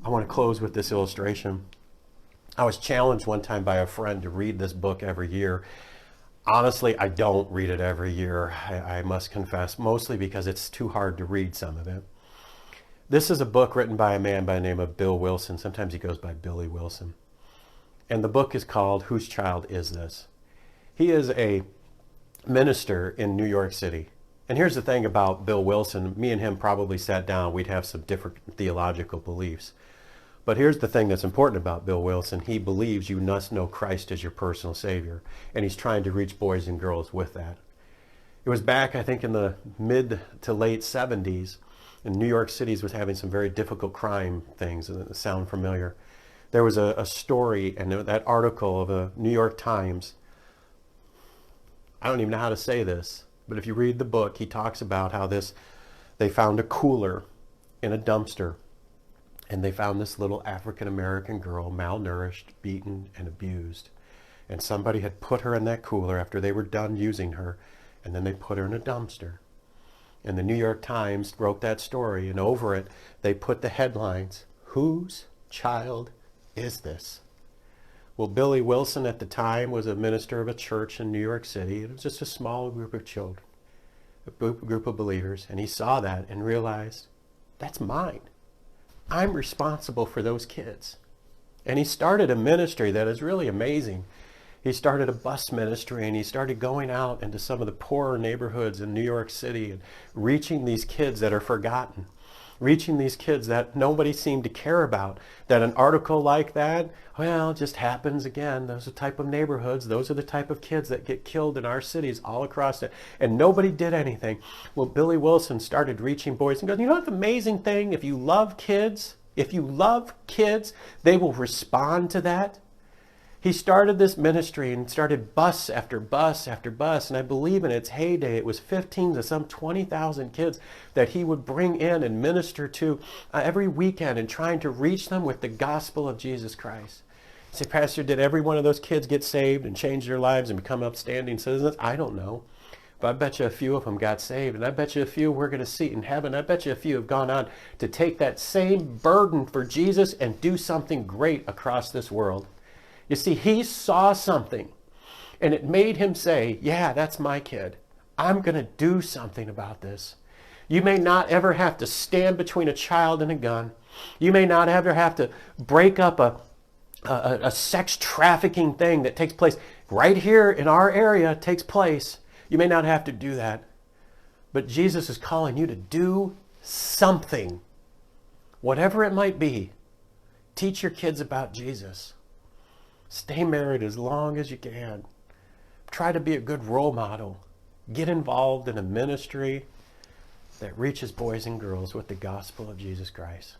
I want to close with this illustration. I was challenged one time by a friend to read this book every year. Honestly, I don't read it every year, I must confess, mostly because it's too hard to read some of it. This is a book written by a man by the name of Bill Wilson. Sometimes he goes by Billy Wilson. And the book is called Whose Child Is This? He is a minister in New York City. And here's the thing about Bill Wilson. Me and him probably sat down. We'd have some different theological beliefs. But here's the thing that's important about Bill Wilson. He believes you must know Christ as your personal Savior. And he's trying to reach boys and girls with that. It was back, I think, in the mid to late 70s. And New York City was having some very difficult crime things that sound familiar. There was a story, and that article of the New York Times. I don't even know how to say this, but if you read the book, he talks about how they found a cooler in a dumpster. And they found this little African-American girl, malnourished, beaten, and abused. And somebody had put her in that cooler after they were done using her, and then they put her in a dumpster. And the New York Times wrote that story, and over it, they put the headlines, "Whose child is this?" Well, Billy Wilson at the time was a minister of a church in New York City. It was just a small group of children, a group of believers, and he saw that and realized, that's mine. I'm responsible for those kids. And he started a ministry that is really amazing. He started a bus ministry, and he started going out into some of the poorer neighborhoods in New York City and reaching these kids that are forgotten, reaching these kids that nobody seemed to care about. That an article like that, well, just happens again. Those are the type of neighborhoods, those are the type of kids that get killed in our cities all across it. And nobody did anything. Well, Billy Wilson started reaching boys and goes, you know what the amazing thing? If you love kids, they will respond to that. He started this ministry and started bus after bus after bus. And I believe in its heyday, it was 15 to some 20,000 kids that he would bring in and minister to every weekend and trying to reach them with the gospel of Jesus Christ. You say, Pastor, did every one of those kids get saved and change their lives and become upstanding citizens? I don't know. But I bet you a few of them got saved. And I bet you a few we're going to see in heaven. I bet you a few have gone on to take that same burden for Jesus and do something great across this world. You see, he saw something, and it made him say, yeah, that's my kid. I'm going to do something about this. You may not ever have to stand between a child and a gun. You may not ever have to break up a sex trafficking thing that takes place right here in our area, takes place. You may not have to do that. But Jesus is calling you to do something. Whatever it might be, teach your kids about Jesus. Stay married as long as you can. Try to be a good role model. Get involved in a ministry that reaches boys and girls with the gospel of Jesus Christ.